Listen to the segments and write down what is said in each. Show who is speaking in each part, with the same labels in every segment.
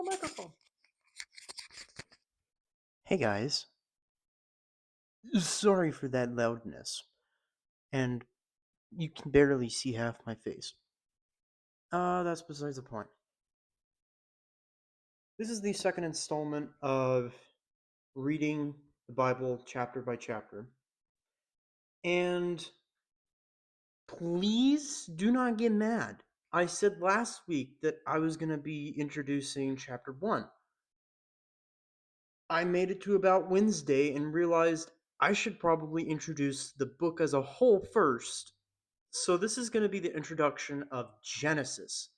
Speaker 1: microphone. Hey guys, sorry for that loudness, and you can barely see half my face. That's besides the point. This is the second installment of reading the Bible chapter by chapter, and please do not get mad. I said last week that I was going to be introducing chapter 1. I made it to about Wednesday and realized I should probably introduce the book as a whole first. So this is going to be the introduction of Genesis.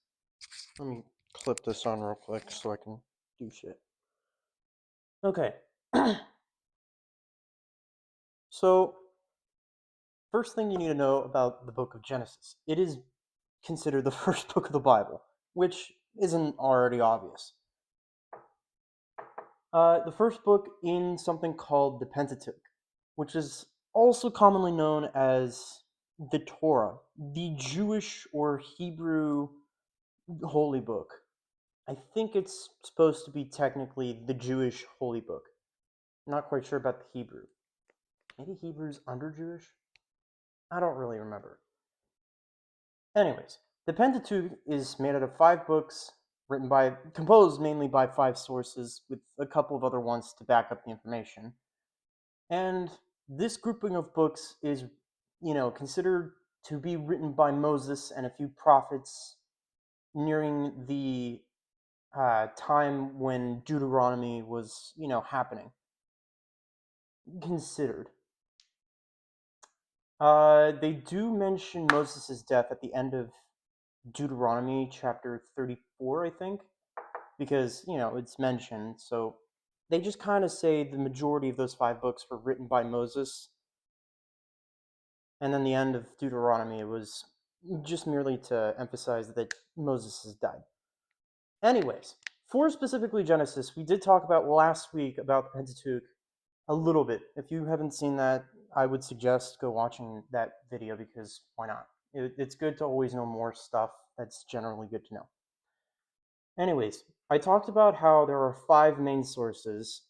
Speaker 1: Let me clip this on real quick so I can do shit. Okay. So, first thing you need to know about the book of Genesis. It is considered the first book of the Bible, which isn't already obvious. The first book in something called the Pentateuch, which is also commonly known as the Torah, the Jewish or Hebrew holy book. I think it's supposed to be technically the Jewish holy book. Not quite sure about the Hebrew. Maybe Hebrew's under Jewish? I don't really remember. Anyways, the Pentateuch is made out of 5 books composed mainly by 5 sources with a couple of other ones to back up the information. And this grouping of books is, considered to be written by Moses and a few prophets nearing the time when Deuteronomy was, happening. Considered. They do mention Moses' death at the end of Deuteronomy chapter 34, I think, because, it's mentioned. So they just kind of say the majority of those 5 books were written by Moses. And then the end of Deuteronomy was just merely to emphasize that Moses has died. Anyways, for specifically Genesis, we did talk about last week about the Pentateuch a little bit. If you haven't seen that, I would suggest go watching that video because why not? It's good to always know more stuff. That's generally good to know. Anyways, I talked about how there are 5 main sources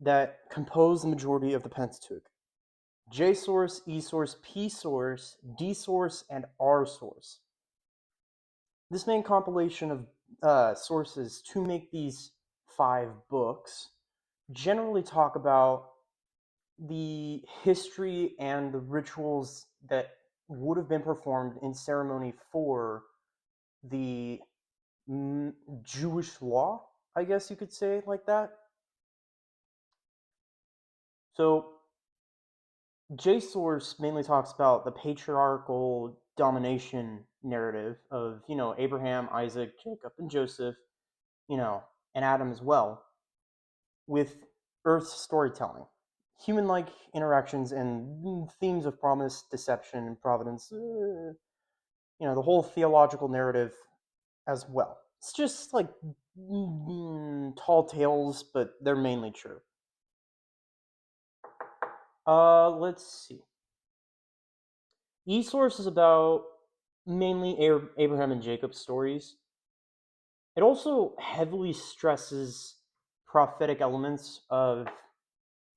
Speaker 1: that compose the majority of the Pentateuch. J source, E source, P source, D source, and R source. This main compilation of sources to make these 5 books generally talk about the history and the rituals that would have been performed in ceremony for the Jewish law, I guess you could say it like that. So J-Source mainly talks about the patriarchal domination narrative of, Abraham, Isaac, Jacob, and Joseph, and Adam as well, with Earth's storytelling. Human-like interactions and themes of promise, deception, and providence, the whole theological narrative as well. It's just like tall tales, but they're mainly true. Let's see. E-Source is about mainly Abraham and Jacob's stories. It also heavily stresses prophetic elements of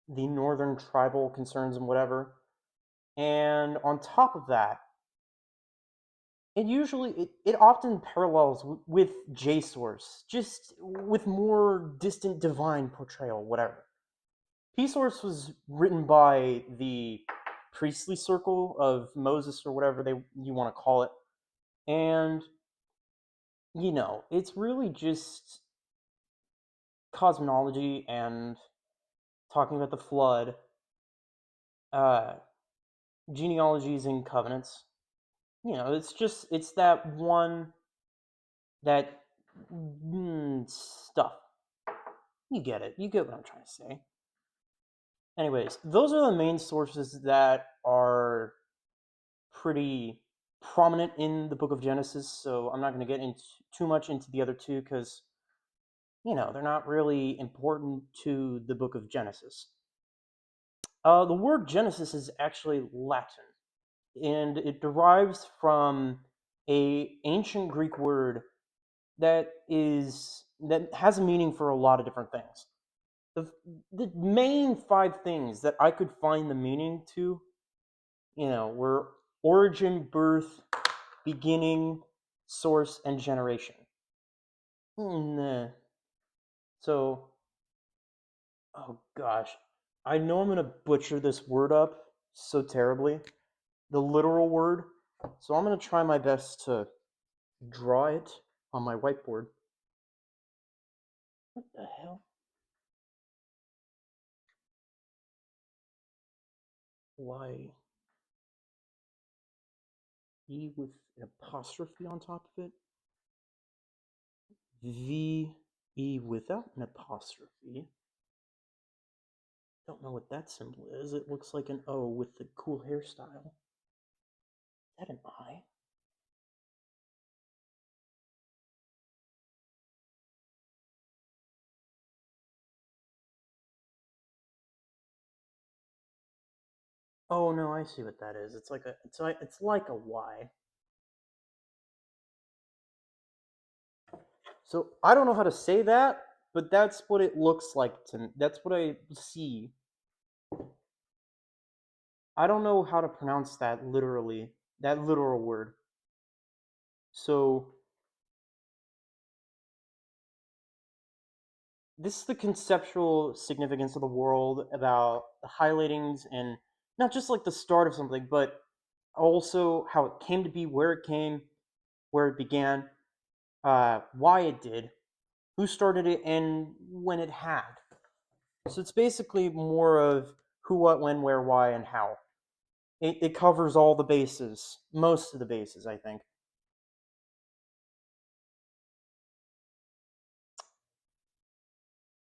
Speaker 1: the northern tribal concerns and whatever. And on top of that, it often parallels with J-Source, just with more distant divine portrayal, whatever. P-Source was written by the priestly circle of Moses or whatever you want to call it. And, it's really just cosmology and talking about the flood, genealogies and covenants. It's that one, that stuff. You get it. You get what I'm trying to say. Anyways, those are the main sources that are pretty prominent in the book of Genesis, so I'm not going to get into too much into the other 2 because, they're not really important to the book of Genesis. The word Genesis is actually Latin, and it derives from an ancient Greek word that has a meaning for a lot of different things. The the main five things that I could find the meaning to, were origin, birth, beginning, source, and generation. Nah. So, oh gosh, I know I'm gonna butcher this word up so terribly, the literal word. So I'm gonna try my best to draw it on my whiteboard. What the hell? Why E with an apostrophe on top of it? V E without an apostrophe. Don't know what that symbol is. It looks like an O with the cool hairstyle. Is that an I? Oh no, I see what that is. It's like a Y. So I don't know how to say that, but that's what it looks like to me. That's what I see. I don't know how to pronounce that literally, that literal word. So this is the conceptual significance of the world about the highlightings and not just like the start of something, but also how it came to be, where it came, where it began, why it did, who started it, and when it had. So it's basically more of who, what, when, where, why, and how. It covers all the bases, most of the bases, I think.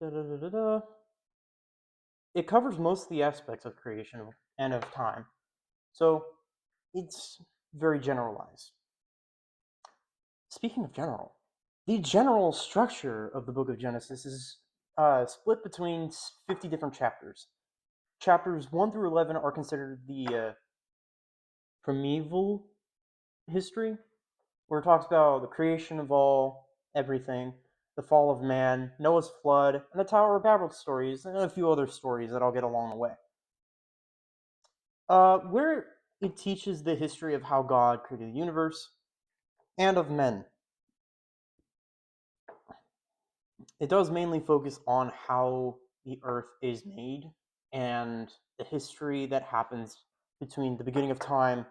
Speaker 1: Da-da-da-da-da. It covers most of the aspects of creation and of time. So it's very generalized. Speaking of general, the general structure of the book of Genesis is split between 50 different chapters. Chapters 1 through 11 are considered the primeval history, where it talks about the creation of everything, the fall of man, Noah's flood, and the Tower of Babel stories, and a few other stories that I'll get along the way. Where it teaches the history of how God created the universe and of men. It does mainly focus on how the earth is made and the history that happens between the beginning of time,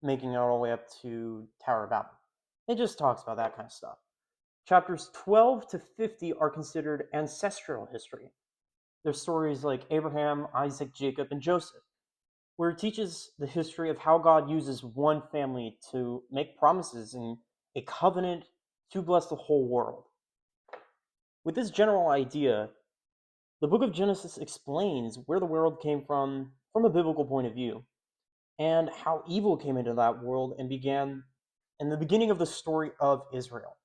Speaker 1: making it all the way up to Tower of Babel. It just talks about that kind of stuff. Chapters 12 to 50 are considered ancestral history. There's stories like Abraham, Isaac, Jacob, and Joseph, where it teaches the history of how God uses one family to make promises and a covenant to bless the whole world. With this general idea, the book of Genesis explains where the world came from a biblical point of view, and how evil came into that world and began in the beginning of the story of Israel.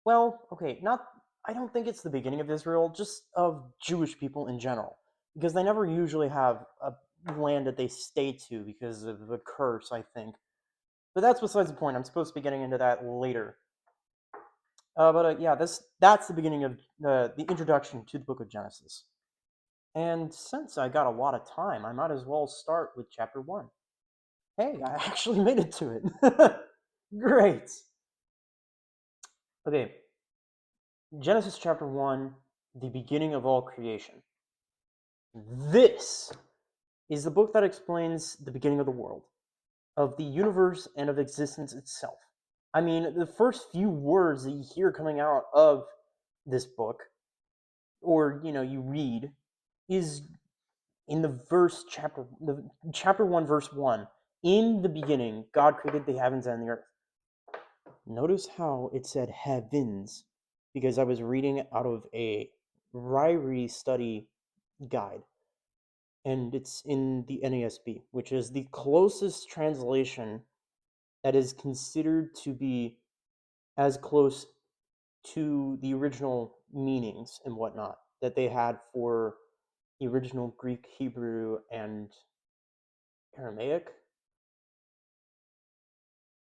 Speaker 1: Well, okay, not I don't think it's the beginning of Israel, just of Jewish people in general, because they never usually have a land that they stay to because of the curse, I think. But that's besides the point. I'm supposed to be getting into that later. But yeah, that's the beginning of the introduction to the book of Genesis. And since I got a lot of time, I might as well start with chapter 1. Hey, I actually made it to it. Great. Okay, Genesis chapter 1, the beginning of all creation. This is the book that explains the beginning of the world, of the universe, and of existence itself. I mean, the first few words that you hear coming out of this book, or you read, is in the chapter 1, verse 1. In the beginning, God created the heavens and the earth. Notice how it said heavens, because I was reading out of a Ryrie study guide, and it's in the NASB, which is the closest translation that is considered to be as close to the original meanings and whatnot that they had for the original Greek, Hebrew, and Aramaic.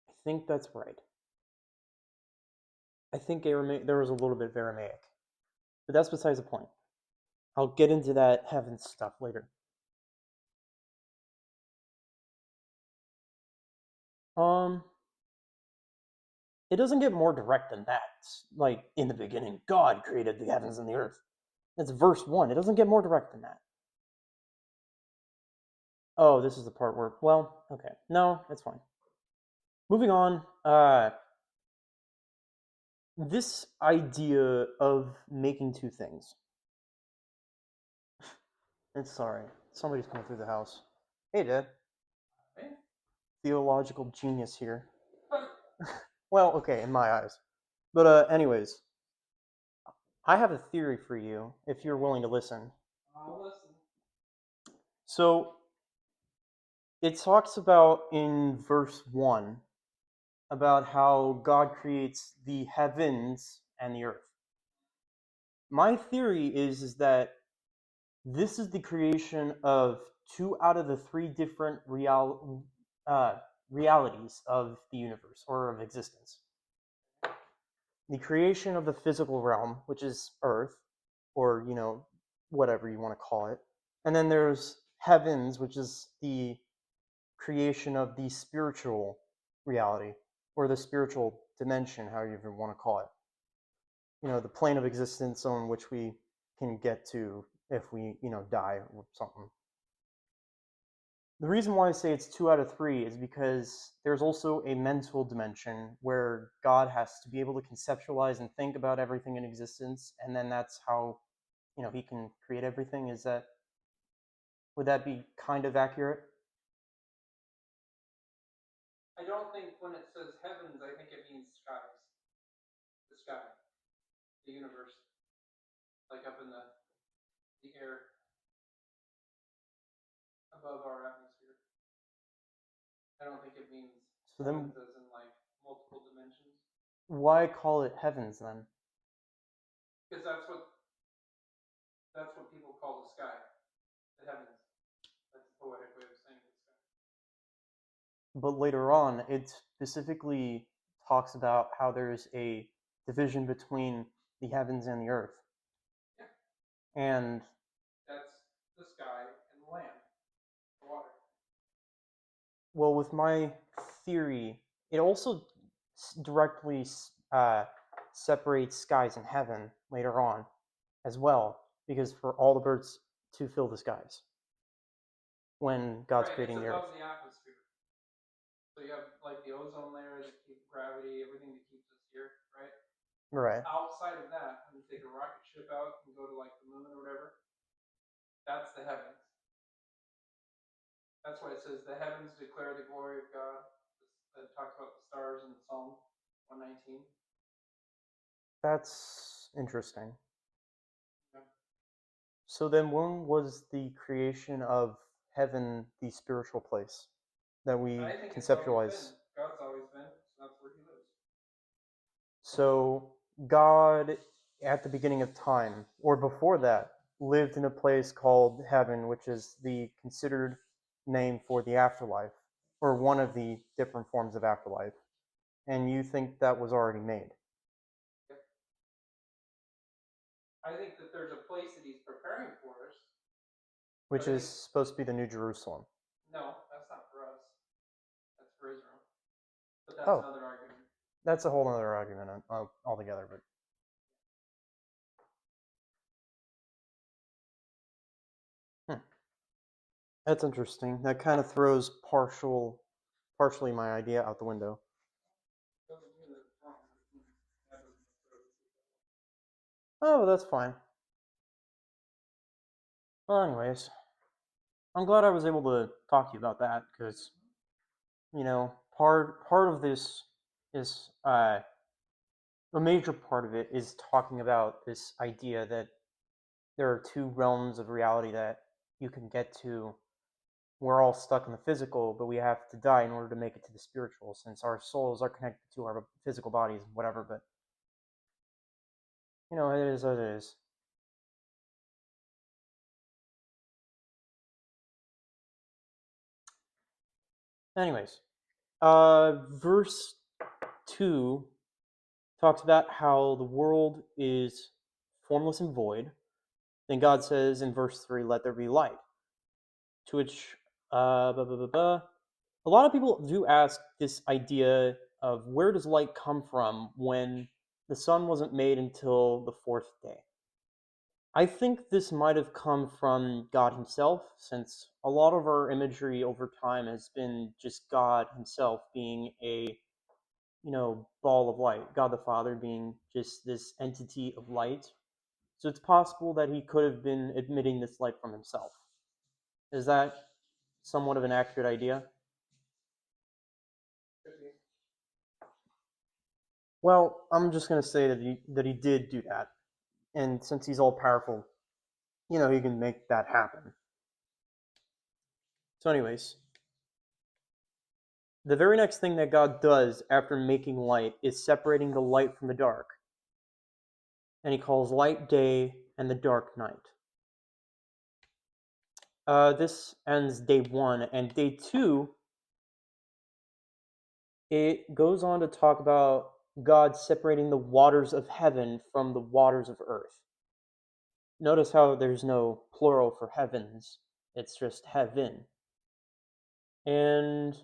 Speaker 1: I think that's right. I think there was a little bit of Aramaic, but that's besides the point. I'll get into that heaven stuff later. Um, it doesn't get more direct than that. Like in the beginning, God created the heavens and the earth. That's verse 1. It doesn't get more direct than that. Oh, this is the part where, well, okay. No, it's fine. Moving on. This idea of making two things. It's sorry. Somebody's coming through the house. Hey, Dad. Hey. Theological genius here. Well, okay, in my eyes. But anyways, I have a theory for you if you're willing to listen.
Speaker 2: I'll listen.
Speaker 1: So it talks about in verse 1 about how God creates the heavens and the earth. My theory is that this is the creation of two out of the three different realities of the universe or of existence. The creation of the physical realm, which is Earth, or whatever you want to call it, and then there's heavens, which is the creation of the spiritual reality or the spiritual dimension, however you even want to call it. The plane of existence on which we can get to if we die or something. The reason why I say it's 2 out of 3 is because there's also a mental dimension where God has to be able to conceptualize and think about everything in existence, and then that's how he can create everything. Would that be kind of accurate?
Speaker 2: I don't think when it says heavens, I think it means skies. The sky, the universe, like up in the air above our atmosphere. I don't think it means
Speaker 1: So
Speaker 2: heavens
Speaker 1: then,
Speaker 2: as in like multiple dimensions.
Speaker 1: why call it heavens then?
Speaker 2: Because that's what people call the sky, the heavens. That's a poetic way of saying the sky.
Speaker 1: But later on, it specifically talks about how there's a division between the heavens and the earth.
Speaker 2: Yeah.
Speaker 1: And
Speaker 2: that's the sky and the land, the water.
Speaker 1: well, with my theory, it also directly separates skies and heaven later on as well, because for all the birds to fill the skies when God's
Speaker 2: Right,
Speaker 1: creating
Speaker 2: it's
Speaker 1: the earth.
Speaker 2: above the atmosphere. So you have like the ozone layer that keeps gravity, everything that keeps us here, right?
Speaker 1: Right.
Speaker 2: Outside of that, when you take a rocket ship out and go to like the moon or whatever, that's the heavens. That's why it says the heavens declare the glory of God. It talks about the stars in Psalm 119.
Speaker 1: That's interesting.
Speaker 2: Yeah.
Speaker 1: So then, when was the creation of heaven the spiritual place that we
Speaker 2: I think it's always been.
Speaker 1: conceptualize?
Speaker 2: God's always been, so that's where he lives.
Speaker 1: So God, at the beginning of time, or before that, lived in a place called heaven, which is the considered name for the afterlife, or one of the different forms of afterlife. And you think that was already made?
Speaker 2: Yep. I think that there's a place that he's preparing for us.
Speaker 1: Which is supposed to be the New Jerusalem.
Speaker 2: No, that's not for us. That's for Israel. But that's another argument.
Speaker 1: That's a whole other argument altogether. But that's interesting. That kind of throws partially my idea out the window. Oh, that's fine. Well, anyways, I'm glad I was able to talk to you about that because, part of this is a major part of it is talking about this idea that there are two realms of reality that you can get to. We're all stuck in the physical, but we have to die in order to make it to the spiritual, since our souls are connected to our physical bodies, whatever. But it is what it is. Anyways, verse 2 talks about how the world is formless and void. Then God says in verse 3, let there be light. To which, blah, blah, blah, blah. A lot of people do ask this idea of where does light come from when the sun wasn't made until the fourth day. I think this might have come from God Himself, since a lot of our imagery over time has been just God Himself being a, ball of light, God the Father being just this entity of light. So it's possible that He could have been emitting this light from Himself. Is that somewhat of an accurate idea?
Speaker 2: Could be.
Speaker 1: Well, I'm just gonna say that he did do that, and since he's all powerful, he can make that happen. So, anyways, the very next thing that God does after making light is separating the light from the dark, and He calls light day and the dark night. This ends day 1, and day 2 it goes on to talk about God separating the waters of heaven from the waters of earth. Notice how there's no plural for heavens, it's just heaven. And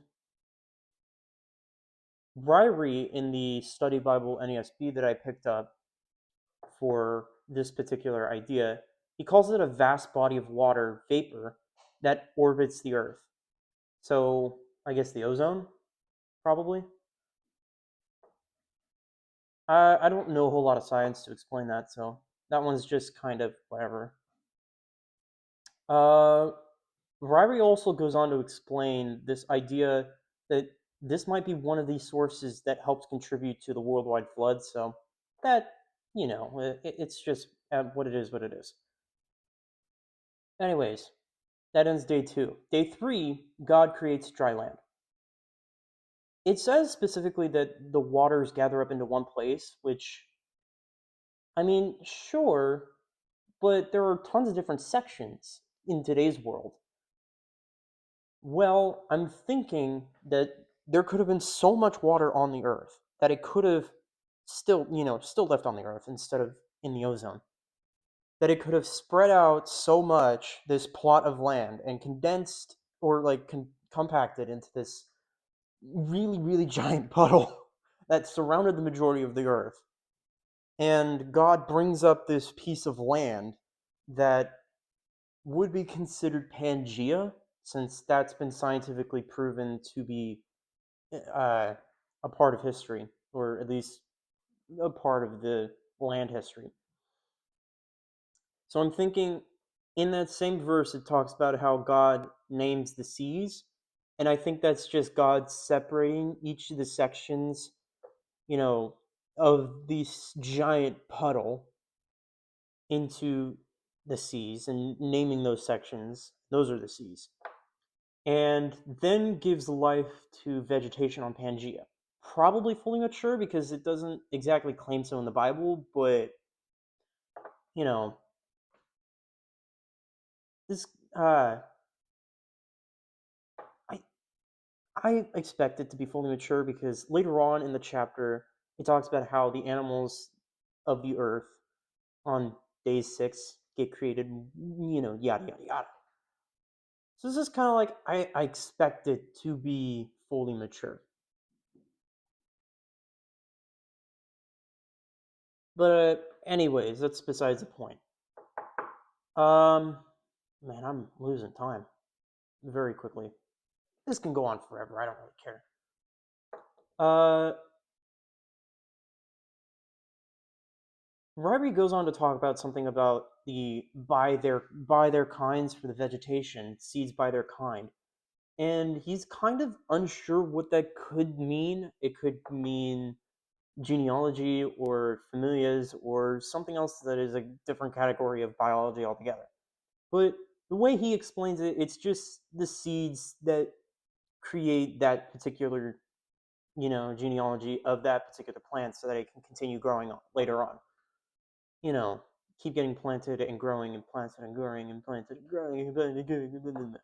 Speaker 1: Ryrie in the Study Bible NESB that I picked up for this particular idea, he calls it a vast body of water vapor that orbits the Earth. So I guess the ozone, probably. I don't know a whole lot of science to explain that, so that one's just kind of whatever. Uh, Ryrie also goes on to explain this idea that this might be one of the sources that helps contribute to the worldwide flood. So that, it's just what it is, what it is. Anyways, that ends day 2. Day 3, God creates dry land. It says specifically that the waters gather up into one place, which, I mean, sure, but there are tons of different sections in today's world. Well, I'm thinking that there could have been so much water on the Earth that it could have still left on the Earth instead of in the ozone. That it could have spread out so much this plot of land and condensed or like compacted into this really, really giant puddle that surrounded the majority of the Earth. And God brings up this piece of land that would be considered Pangea, since that's been scientifically proven to be uh, a part of history, or at least a part of the land history. So I'm thinking in that same verse, it talks about how God names the seas. And I think that's just God separating each of the sections, you know, of this giant puddle into the seas and naming those sections. Those are the seas. And then gives life to vegetation on Pangea. Probably fully mature because it doesn't exactly claim so in the Bible, but you know, this I I expect it to be fully mature because later on in the chapter it talks about how the animals of the earth on day 6 get created, yada yada yada. So this is kind of like I expect it to be fully mature. But anyways, that's besides the point. Um, man, I'm losing time very quickly. This can go on forever. I don't really care. Uh, Ryrie goes on to talk about something about the by their kinds for the vegetation, seeds by their kind, and he's kind of unsure what that could mean. It could mean genealogy or familias or something else that is a different category of biology altogether. But the way he explains it, it's just the seeds that create that particular, genealogy of that particular plant so that it can continue growing on later on. You know, keep getting planted and growing and planted and growing and planted and growing and planted and growing.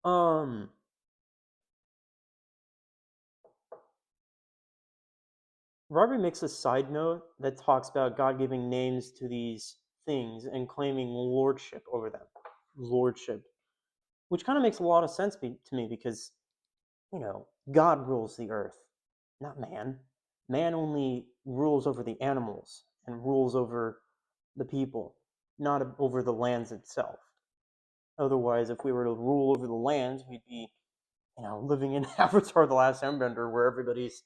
Speaker 1: Um, Robert makes a side note that talks about God giving names to these things and claiming lordship over them. Lordship. Which kind of makes a lot of sense to me because, God rules the earth, not man. Man only rules over the animals and rules over the people, not over the lands itself. Otherwise, if we were to rule over the lands, we'd be, living in Avatar: The Last Airbender, where everybody's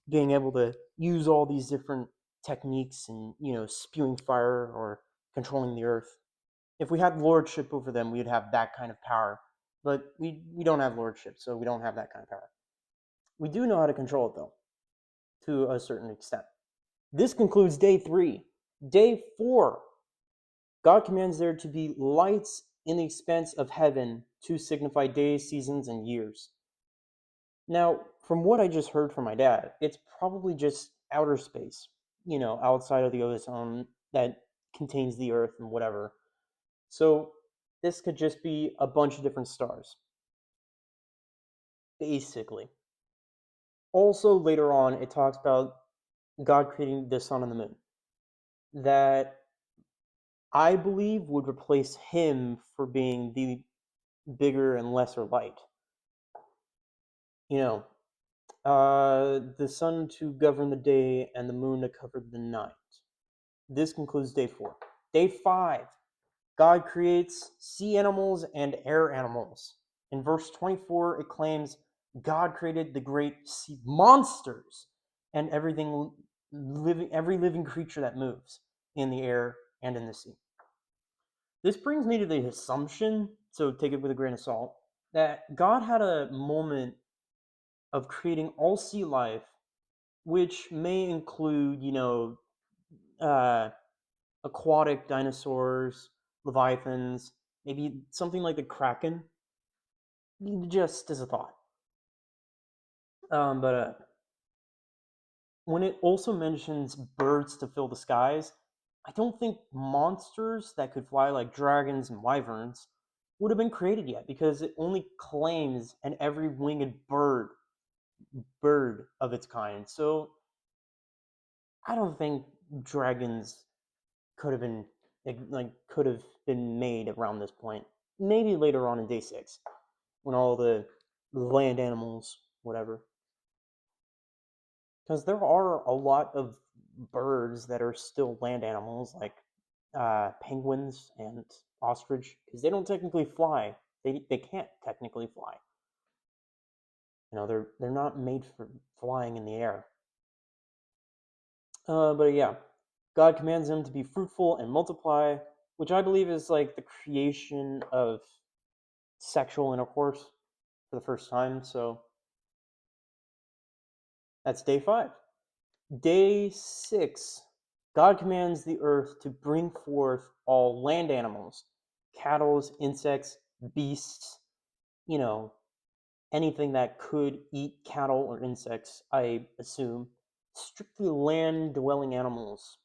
Speaker 1: being able to use all these different techniques and, spewing fire or controlling the earth. If we had lordship over them, we'd have that kind of power. But we don't have lordship, so we don't have that kind of power. We do know how to control it, though, to a certain extent. This concludes day 3. Day 4, God commands there to be lights in the expanse of heaven to signify days, seasons, and years. Now, from what I just heard from my dad, it's probably just outer space, outside of the ozone that contains the earth and whatever. So this could just be a bunch of different stars, basically. Also, later on, it talks about God creating the sun and the moon, that I believe would replace him for being the bigger and lesser light. You know, the sun to govern the day and the moon to cover the night. This concludes day 4. Day 5, God creates sea animals and air animals. In verse 24, it claims God created the great sea monsters and every living creature that moves in the air and in the sea. This brings me to the assumption, so take it with a grain of salt, that God had a moment of creating all sea life, which may include, uh, aquatic dinosaurs, leviathans, maybe something like the kraken, just as a thought. But when it also mentions birds to fill the skies, I don't think monsters that could fly like dragons and wyverns would have been created yet because it only claims an every winged bird of its kind. So I don't think dragons could have been could have been made around this point. Maybe later on in day 6, when all the land animals, whatever, because there are a lot of birds that are still land animals, like penguins and ostrich, because they don't technically fly. They can't technically fly. They're not made for flying in the air. But yeah, God commands them to be fruitful and multiply, which I believe is like the creation of sexual intercourse for the first time. So that's day 5. Day 6, God commands the earth to bring forth all land animals, cattle, insects, beasts, you know, anything that could eat cattle or insects, I assume. Strictly land dwelling animals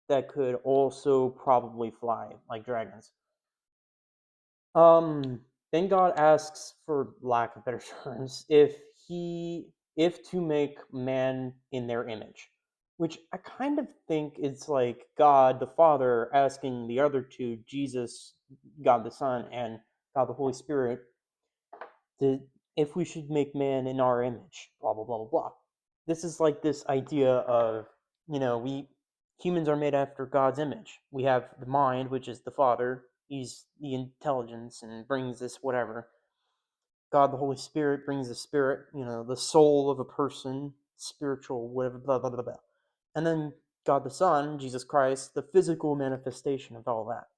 Speaker 1: that could also probably fly, like dragons. Um, then God asks, for lack of better terms, if to make man in their image, which I kind of think is like God the Father asking the other two, Jesus, God the Son, and God the Holy Spirit, to, if we should make man in our image, blah blah blah blah blah. This is like this idea of, we humans are made after God's image. We have the mind, which is the Father. He's the intelligence and brings this whatever. God the Holy Spirit brings the spirit, the soul of a person, spiritual, whatever, blah blah blah blah. And then God the Son, Jesus Christ, the physical manifestation of all that.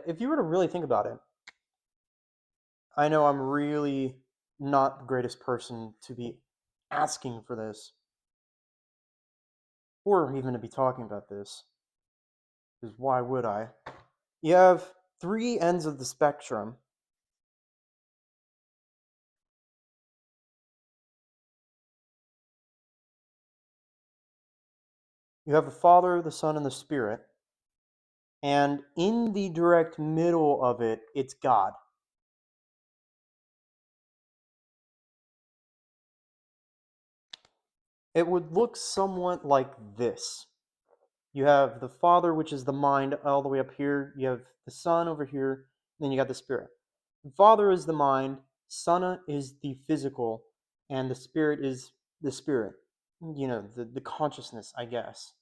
Speaker 1: If you were to really think about it, I know I'm really not the greatest person to be asking for this, or even to be talking about this, because why would I? You have 3 ends of the spectrum. You have the Father, the Son, and the Spirit, and in the direct middle of it, it's God. It would look somewhat like this. You have the Father, which is the mind, all the way up here. You have the Son over here, and then you got the Spirit. The Father is the mind, Son is the physical, and the Spirit is the spirit. The consciousness, I guess.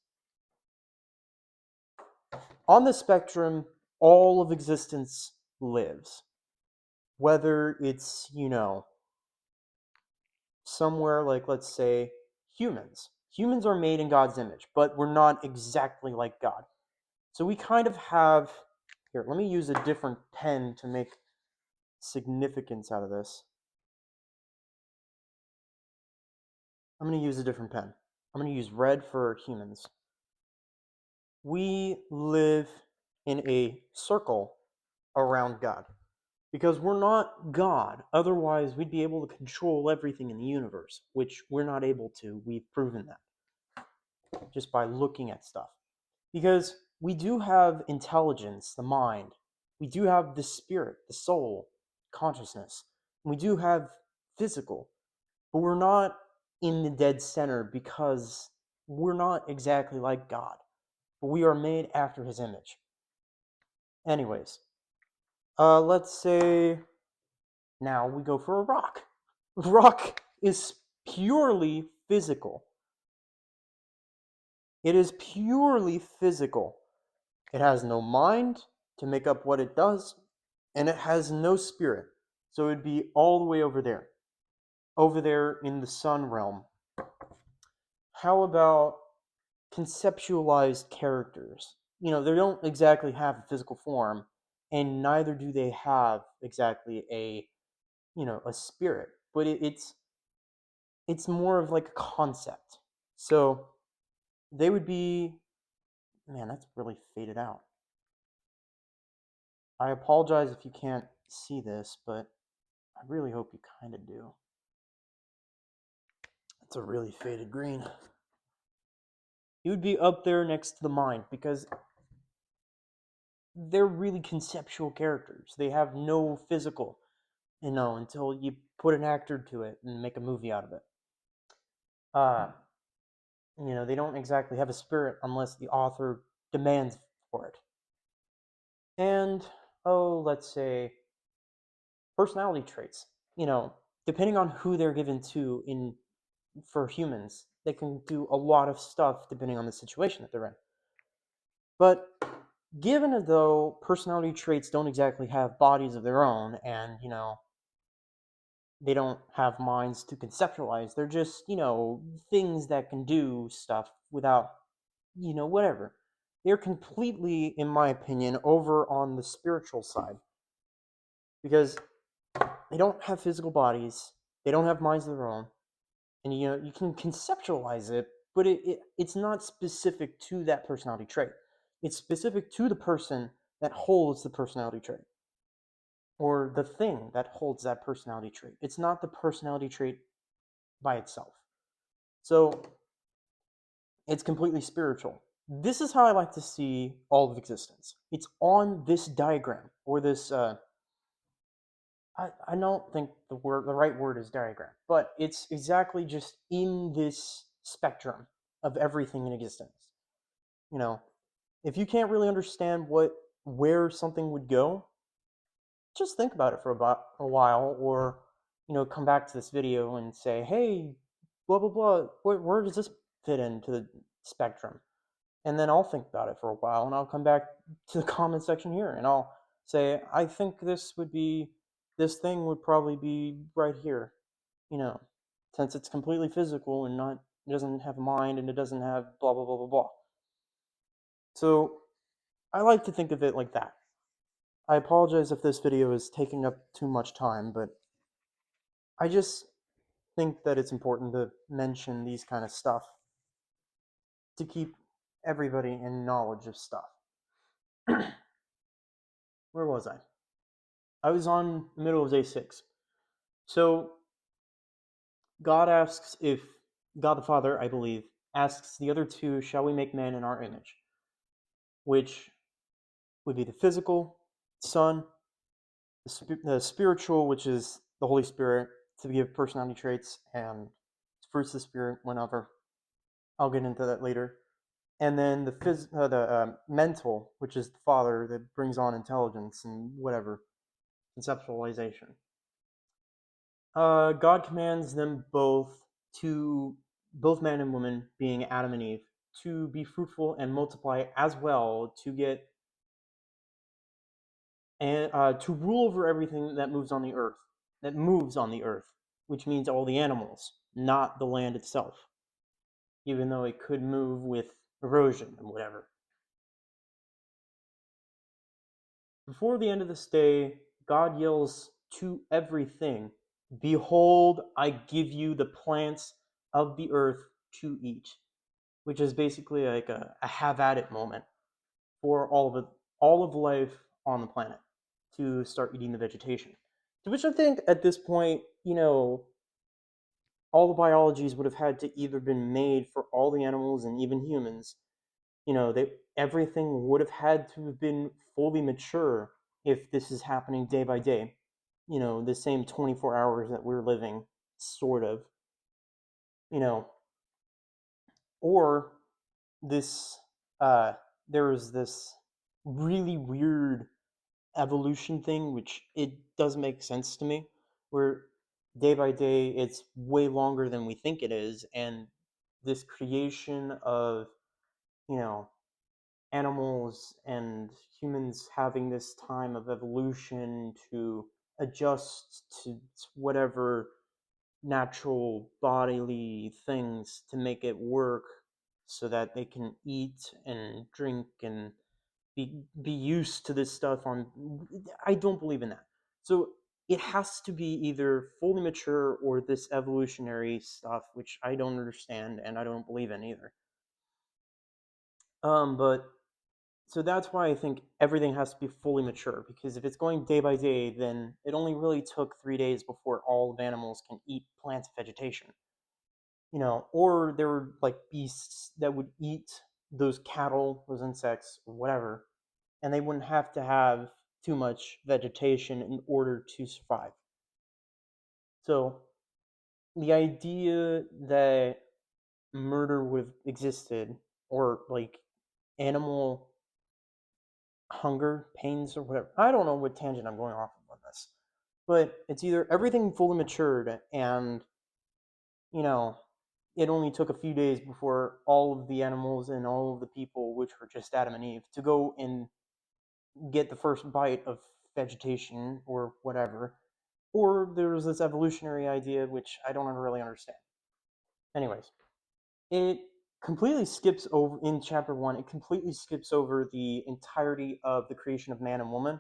Speaker 1: On the spectrum, all of existence lives. Whether it's, somewhere like, let's say, humans. Humans are made in God's image, but we're not exactly like God. So we kind of have. Here, let me use a different pen to make significance out of this. I'm going to use a different pen. I'm going to use red for humans. We live in a circle around God because we're not God. Otherwise, we'd be able to control everything in the universe, which we're not able to. We've proven that just by looking at stuff. Because we do have intelligence, the mind. We do have the spirit, the soul, consciousness. We do have physical, but we're not in the dead center because we're not exactly like God. But we are made after his image. Anyways, let's say now we go for a rock. Rock is purely physical. It is purely physical. It has no mind to make up what it does, and it has no spirit. So it'd be all the way over there in the sun realm. How about conceptualized characters? They don't exactly have a physical form, and neither do they have exactly a spirit, but it's more of like a concept. So they would be, man, that's really faded out. I apologize if you can't see this, but I really hope you kind of do. It's a really faded green. He would be up there next to the mind because they're really conceptual characters. They have no physical, until you put an actor to it and make a movie out of it. They don't exactly have a spirit unless the author demands for it. And, let's say personality traits. Depending on who they're given to for humans, they can do a lot of stuff depending on the situation that they're in. But given though personality traits don't exactly have bodies of their own and, they don't have minds to conceptualize, they're just, things that can do stuff without, whatever. They're completely, in my opinion, over on the spiritual side. Because they don't have physical bodies, they don't have minds of their own, and you can conceptualize it, but it's not specific to that personality trait. It's specific to the person that holds the personality trait, or the thing that holds that personality trait. It's not the personality trait by itself. So it's completely spiritual. This is how I like to see all of existence. It's on this diagram, or this I don't think the right word is diagram, but it's exactly just in this spectrum of everything in existence. You know, if you can't really understand where something would go, just think about it for about a while, or come back to this video and say, hey, blah blah blah, where does this fit into the spectrum? And then I'll think about it for a while, and I'll come back to the comment section here, and I'll say, I think this thing would probably be right here, you know, since it's completely physical and not, it doesn't have a mind and it doesn't have blah blah blah blah blah. So I like to think of it like that. I apologize if this video is taking up too much time, but I just think that it's important to mention these kind of stuff to keep everybody in knowledge of stuff. Where was I? I was on the middle of day 6. So God asks if God the Father, I believe, asks the other two, shall we make man in our image? Which would be the physical Son, the spiritual, which is the Holy Spirit, to give personality traits and fruits of the Spirit whenever. I'll get into that later. And then the mental, which is the father that brings on intelligence and whatever conceptualization. God commands them both to both man and woman, being Adam and Eve, to be fruitful and multiply as well, to get and to rule over everything that moves on the earth, which means all the animals, not the land itself, even though it could move with erosion and whatever. Before the end of this day, God yells to everything, "Behold, I give you the plants of the earth to eat," which is basically like a have at it moment for all of life on the planet to start eating the vegetation. To which I think at this point, all the biologies would have had to either been made for all the animals and even humans. Everything would have had to have been fully mature if this is happening day by day. The same 24 hours that we're living, sort of. You know, or this uh there was this really weird evolution thing, which it does make sense to me, where day by day it's way longer than we think it is, and this creation of you know animals and humans having this time of evolution to adjust to whatever natural bodily things to make it work so that they can eat and drink and be used to this stuff on. I don't believe in that. So it has to be either fully mature or this evolutionary stuff, which I don't understand and I don't believe in either. But so that's why I think everything has to be fully mature, because if it's going day by day, then it only really took 3 days before all of animals can eat plants and vegetation. Or there were like beasts that would eat those cattle, those insects, or whatever, and they wouldn't have to have too much vegetation in order to survive. So the idea that murder would have existed, or like animal hunger, pains, or whatever. I don't know what tangent I'm going off of on this, but it's either everything fully matured and you know it only took a few days before all of the animals and all of the people, which were just Adam and Eve, to go and get the first bite of vegetation or whatever, or there's this evolutionary idea which I don't really understand. Anyways, it completely skips over in chapter 1. It completely skips over the entirety of the creation of man and woman.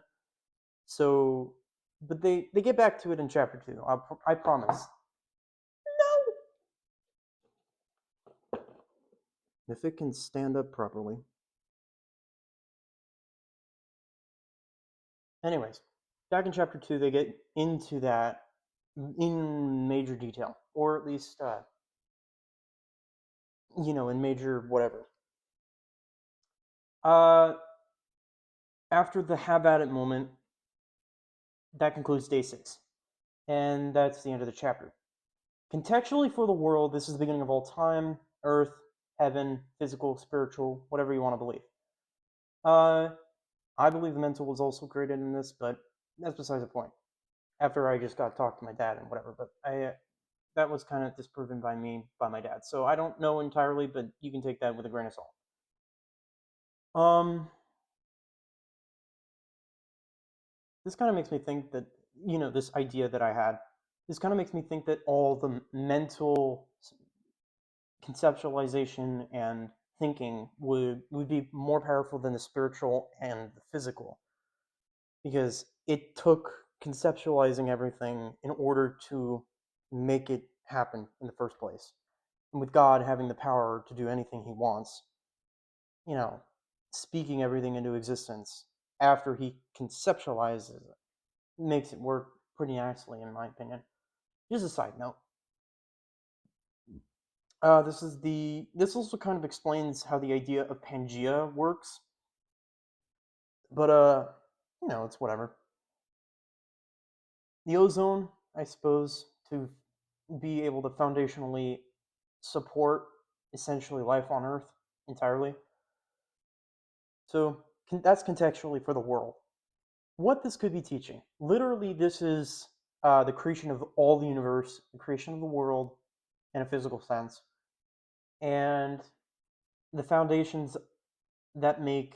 Speaker 1: So, but they get back to it in chapter 2. I promise. No. If it can stand up properly. Anyways, back in chapter 2, they get into that in major detail, or at least in major whatever. Uh, After the have at it moment, that concludes day 6, and that's the end of the chapter. Contextually for the world, this is the beginning of all time, earth, heaven, physical, spiritual, whatever you want to believe. I believe the mental was also created in this, but that's besides the point. After I just got talked to my dad and whatever, but that was kind of disproven by my dad. So I don't know entirely, but you can take that with a grain of salt. Um, this kind of makes me think that this idea that I had. This kind of makes me think that all the mental conceptualization and thinking would be more powerful than the spiritual and the physical, because it took conceptualizing everything in order to make it happen in the first place. And with God having the power to do anything he wants, you know, speaking everything into existence after he conceptualizes it makes it work pretty nicely, in my opinion. Just a side note. This also kind of explains how the idea of Pangea works, but it's whatever. The ozone, I suppose, to be able to foundationally support essentially life on Earth entirely. So that's contextually for the world. What this could be teaching, literally, this is the creation of all the universe, the creation of the world in a physical sense, and the foundations that make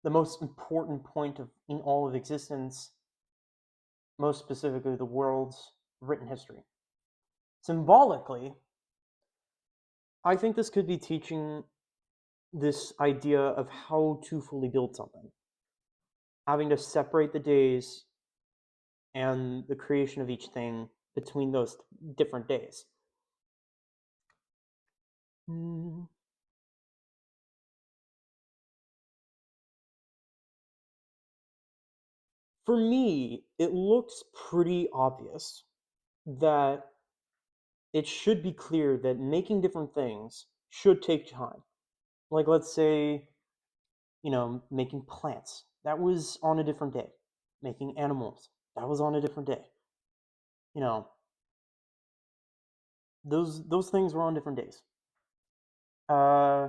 Speaker 1: the most important point of in all of existence, most specifically the world's written history. Symbolically, I think this could be teaching this idea of how to fully build something, having to separate the days and the creation of each thing between those different days. Mm. For me, it looks pretty obvious that it should be clear that making different things should take time. Like, let's say, making plants. That was on a different day. Making animals. That was on a different day. You know, those things were on different days. Uh,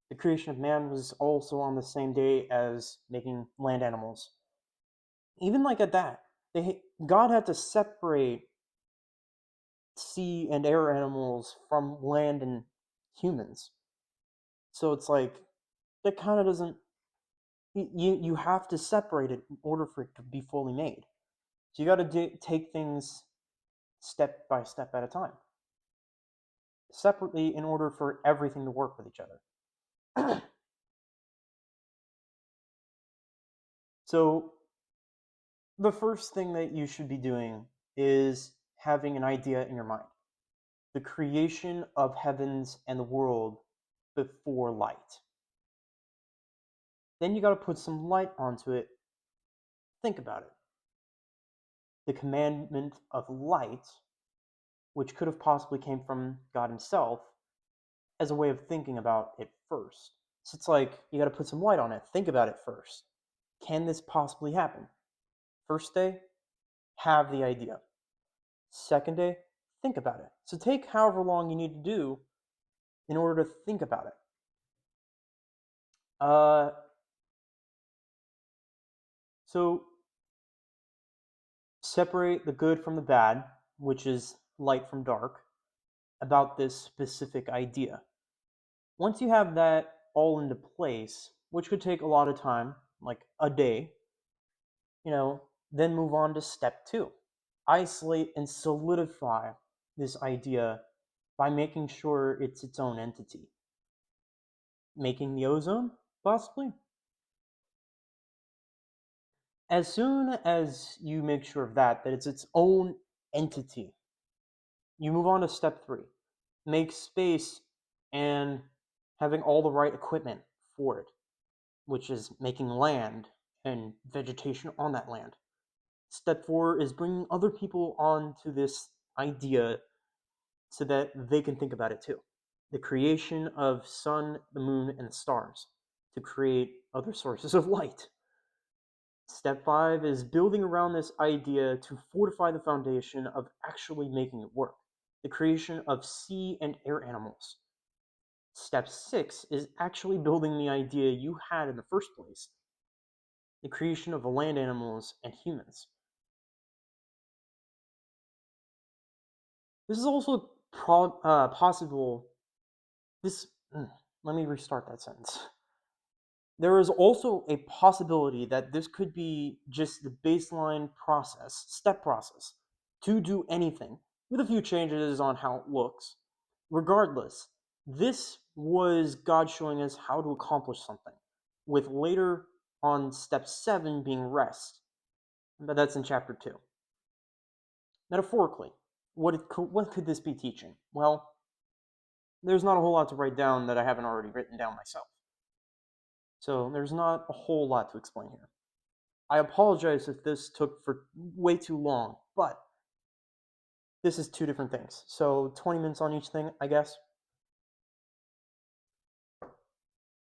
Speaker 1: the creation of man was also on the same day as making land animals. Even like at that, God had to separate sea and air animals from land and humans. So it's like that kind of doesn't. You have to separate it in order for it to be fully made. So you got to take things step by step at a time, separately, in order for everything to work with each other. So the first thing that you should be doing is having an idea in your mind: the creation of heavens and the world before light. Then you got to put some light onto it. Think about it. The commandment of light, which could have possibly came from God himself, as a way of thinking about it first. So it's like you got to put some light on it. Think about it first. Can this possibly happen? First day, have the idea. Second day, think about it. So take however long you need to do in order to think about it. Uh, so separate the good from the bad, which is light from dark, about this specific idea. Once you have that all into place, which could take a lot of time, like a day, then move on to step two. Isolate and solidify this idea by making sure it's its own entity. Making the ozone, possibly. As soon as you make sure of that it's its own entity, you move on to step three. Make space and having all the right equipment for it, which is making land and vegetation on that land. Step four is bringing other people onto this idea so that they can think about it too. The creation of sun, the moon, and the stars to create other sources of light. Step five is building around this idea to fortify the foundation of actually making it work. The creation of sea and air animals. Step six is actually building the idea you had in the first place. The creation of the land animals and humans. This is also possible. This. Let me restart that sentence. There is also a possibility that this could be just the baseline process, step process, to do anything, with a few changes on how it looks. Regardless, this was God showing us how to accomplish something, with later on step 7 being rest. But that's in chapter 2. Metaphorically, what could this be teaching? Well, there's not a whole lot to write down that I haven't already written down myself. So there's not a whole lot to explain here. I apologize if this took for way too long, but this is two different things. So 20 minutes on each thing, I guess.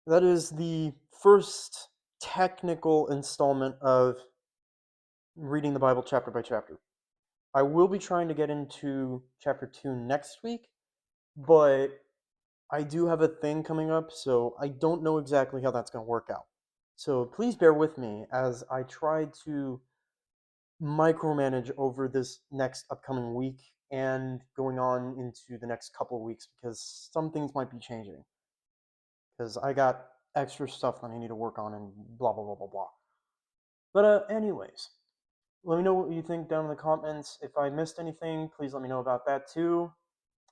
Speaker 1: That is the first technical installment of reading the Bible chapter by chapter. I will be trying to get into chapter 2 next week, but I do have a thing coming up, so I don't know exactly how that's going to work out. So please bear with me as I try to micromanage over this next upcoming week and going on into the next couple of weeks because some things might be changing. Because I got extra stuff that I need to work on and blah, blah, blah, blah, blah. But, anyways, let me know what you think down in the comments. If I missed anything, please let me know about that too.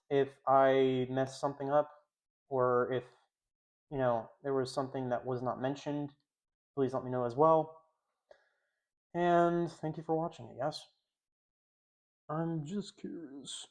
Speaker 1: If I messed something up, or if, there was something that was not mentioned, please let me know as well. And thank you for watching, I guess. I'm just curious.